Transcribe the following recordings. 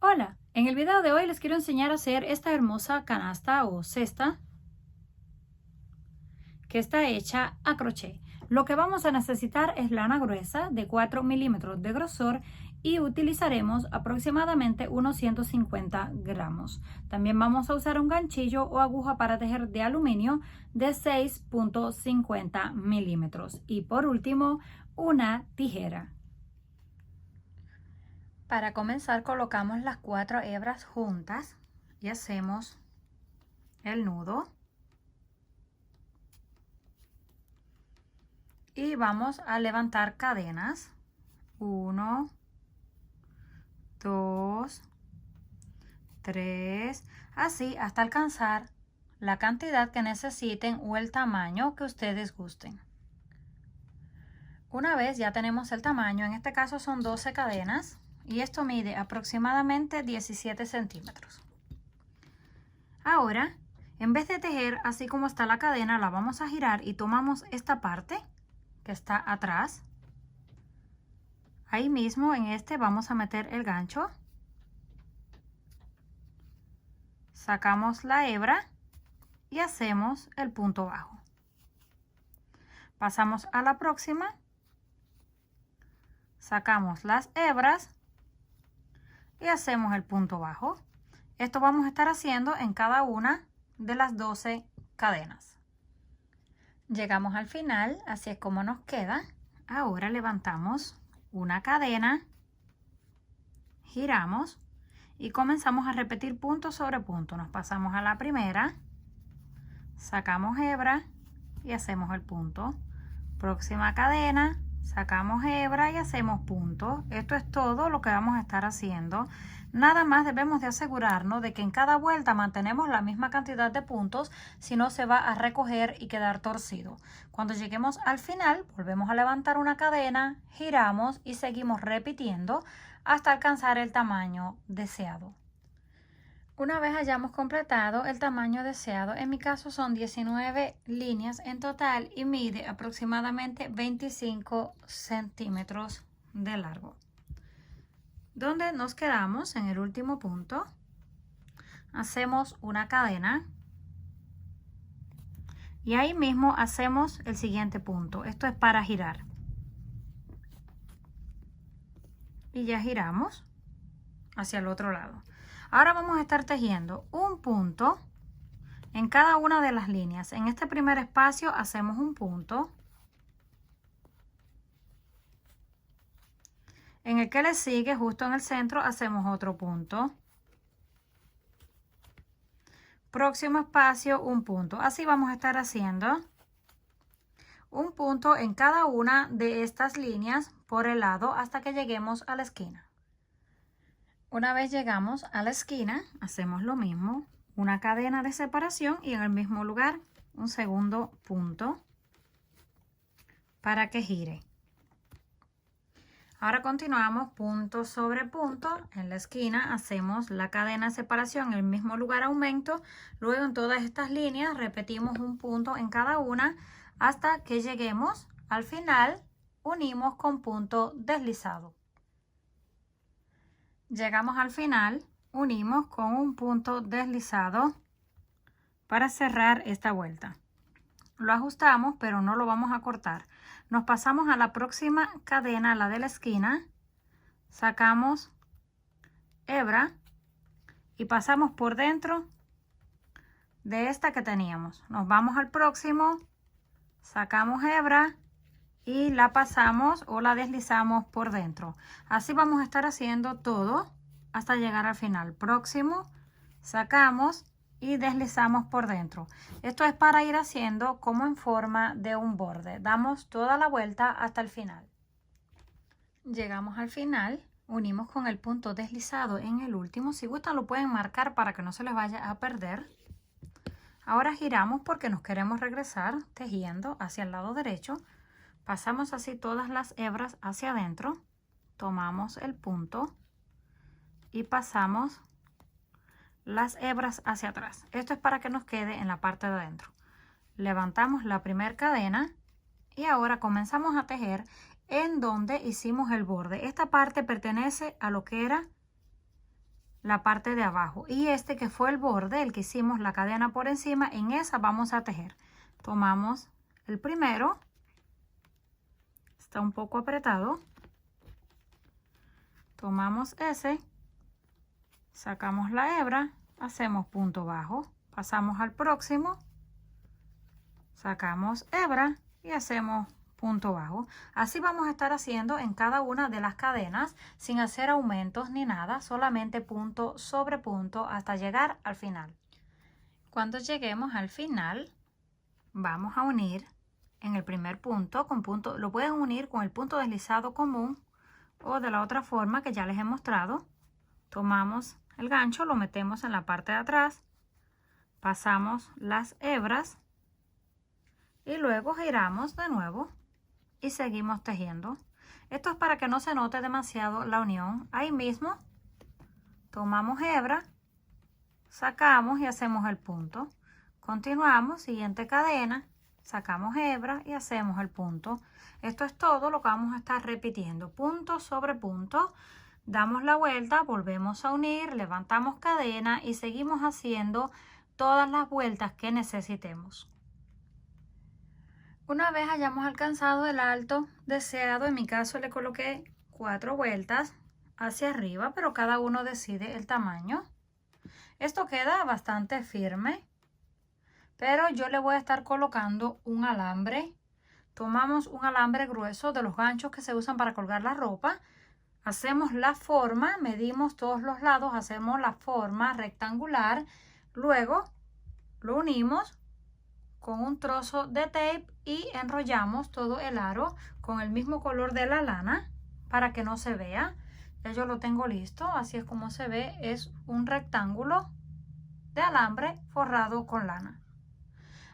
Hola, en el video de hoy les quiero enseñar a hacer esta hermosa canasta o cesta que está hecha a crochet. Lo que vamos a necesitar es lana gruesa de 4 milímetros de grosor y utilizaremos aproximadamente unos 150 gramos. También vamos a usar un ganchillo o aguja para tejer de aluminio de 6.50 milímetros y por último una tijera. Para comenzar colocamos las 4 hebras juntas y hacemos el nudo y vamos a levantar cadenas 1, 2, 3, así hasta alcanzar la cantidad que necesiten o el tamaño que ustedes gusten. Una vez ya tenemos el tamaño, en este caso son 12 cadenas y esto mide aproximadamente 17 centímetros. Ahora, en vez de tejer así como está la cadena, la vamos a girar y tomamos esta parte que está atrás. Ahí mismo en este vamos a meter el gancho. Sacamos la hebra y hacemos el punto bajo. Pasamos a la próxima. Sacamos las hebras y hacemos el punto bajo. Esto vamos a estar haciendo en cada una de las 12 cadenas. Llegamos al final, así es como nos queda. Ahora levantamos una cadena, giramos y comenzamos a repetir punto sobre punto. Nos pasamos a la primera, sacamos hebra y hacemos el punto. Próxima cadena, sacamos hebra y hacemos punto. Esto es todo lo que vamos a estar haciendo. Nada más debemos de asegurarnos de que en cada vuelta mantenemos la misma cantidad de puntos, si no se va a recoger y quedar torcido. Cuando lleguemos al final, volvemos a levantar una cadena, giramos y seguimos repitiendo hasta alcanzar el tamaño deseado. Una vez hayamos completado el tamaño deseado, en mi caso son 19 líneas en total y mide aproximadamente 25 centímetros de largo. Donde nos quedamos en el último punto, hacemos una cadena y ahí mismo hacemos el siguiente punto. Esto es para girar. Y ya giramos hacia el otro lado. Ahora vamos a estar tejiendo un punto en cada una de las líneas. En este primer espacio hacemos un punto. En el que le sigue, justo en el centro, hacemos otro punto. Próximo espacio, un punto. Así vamos a estar haciendo un punto en cada una de estas líneas por el lado hasta que lleguemos a la esquina. Una vez llegamos a la esquina, hacemos lo mismo, una cadena de separación y en el mismo lugar un segundo punto para que gire. Ahora continuamos punto sobre punto. En la esquina hacemos la cadena de separación en el mismo lugar, aumento. Luego en todas estas líneas repetimos un punto en cada una hasta que lleguemos al final. Unimos con punto deslizado. Llegamos al final, unimos con un punto deslizado para cerrar esta vuelta. Lo ajustamos, pero no lo vamos a cortar. Nos pasamos a la próxima cadena, la de la esquina, sacamos hebra y pasamos por dentro de esta que teníamos. Nos vamos al próximo, sacamos hebra y la pasamos o la deslizamos por dentro. Así vamos a estar haciendo todo hasta llegar al final. Próximo, sacamos y deslizamos por dentro. Esto es para ir haciendo como en forma de un borde. Damos toda la vuelta hasta el final. Llegamos al final, unimos con el punto deslizado en el último. Si gustan lo pueden marcar para que no se les vaya a perder. Ahora giramos porque nos queremos regresar tejiendo hacia el lado derecho. Pasamos así todas las hebras hacia adentro. Tomamos el punto y pasamos las hebras hacia atrás. Esto es para que nos quede en la parte de adentro. Levantamos la primera cadena y ahora comenzamos a tejer en donde hicimos el borde. Esta parte pertenece a lo que era la parte de abajo, y este que fue el borde, el que hicimos la cadena por encima, en esa vamos a tejer. Tomamos el primero, está un poco apretado, tomamos ese, sacamos la hebra, hacemos punto bajo, pasamos al próximo, sacamos hebra y hacemos punto bajo. Así vamos a estar haciendo en cada una de las cadenas sin hacer aumentos ni nada, solamente punto sobre punto hasta llegar al final. Cuando lleguemos al final, vamos a unir en el primer punto con punto, lo pueden unir con el punto deslizado común o de la otra forma que ya les he mostrado. Tomamos el gancho, lo metemos en la parte de atrás, pasamos las hebras y luego giramos de nuevo y seguimos tejiendo. Esto es para que no se note demasiado la unión. Ahí mismo tomamos hebra, sacamos y hacemos el punto. Continuamos, siguiente cadena, sacamos hebra y hacemos el punto. Esto es todo lo que vamos a estar repitiendo, punto sobre punto. Damos la vuelta, volvemos a unir, levantamos cadena y seguimos haciendo todas las vueltas que necesitemos. Una vez hayamos alcanzado el alto deseado, en mi caso le coloqué 4 vueltas hacia arriba, pero cada uno decide el tamaño. Esto queda bastante firme, pero yo le voy a estar colocando un alambre. Tomamos un alambre grueso de los ganchos que se usan para colgar la ropa. Hacemos la forma, medimos todos los lados, hacemos la forma rectangular. Luego lo unimos con un trozo de tape y enrollamos todo el aro con el mismo color de la lana para que no se vea. Ya yo lo tengo listo, así es como se ve, es un rectángulo de alambre forrado con lana.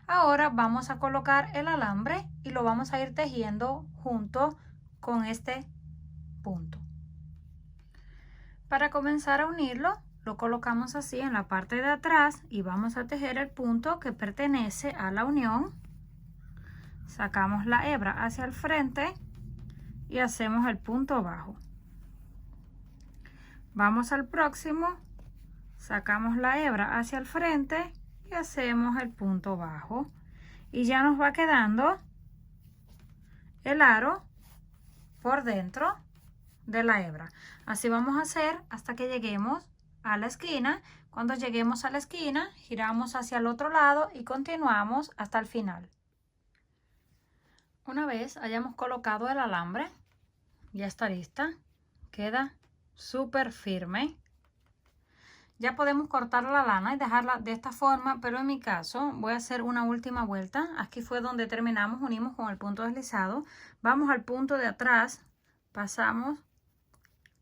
Ahora vamos a colocar el alambre y lo vamos a ir tejiendo junto con este punto. Para comenzar a unirlo, lo colocamos así en la parte de atrás y vamos a tejer el punto que pertenece a la unión. Sacamos la hebra hacia el frente y hacemos el punto bajo. Vamos al próximo, sacamos la hebra hacia el frente y hacemos el punto bajo. Y ya nos va quedando el aro por dentro de la hebra. Así vamos a hacer hasta que lleguemos a la esquina. Cuando lleguemos a la esquina, giramos hacia el otro lado y continuamos hasta el final. Una vez hayamos colocado el alambre, ya está lista. Queda súper firme. Ya podemos cortar la lana y dejarla de esta forma, pero en mi caso voy a hacer una última vuelta. Aquí fue donde terminamos, unimos con el punto deslizado. Vamos al punto de atrás, pasamos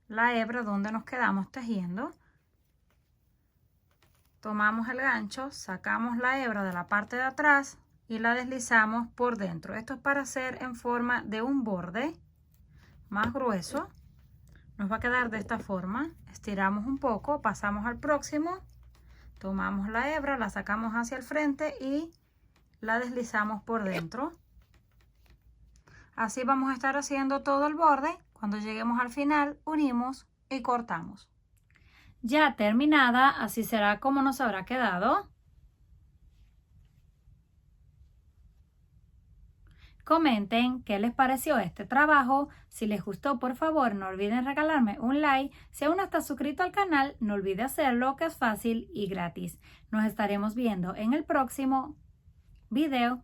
la hebra donde nos quedamos tejiendo. Tomamos el gancho, sacamos la hebra de la parte de atrás y la deslizamos por dentro. Esto es para hacer en forma de un borde más grueso. Nos va a quedar de esta forma. Estiramos un poco, pasamos al próximo, tomamos la hebra, la sacamos hacia el frente y la deslizamos por dentro. Así vamos a estar haciendo todo el borde. Cuando lleguemos al final, unimos y cortamos. Ya terminada, así será como nos habrá quedado. Comenten qué les pareció este trabajo. Si les gustó, por favor, no olviden regalarme un like. Si aún no estás suscrito al canal, no olvide hacerlo, que es fácil y gratis. Nos estaremos viendo en el próximo video.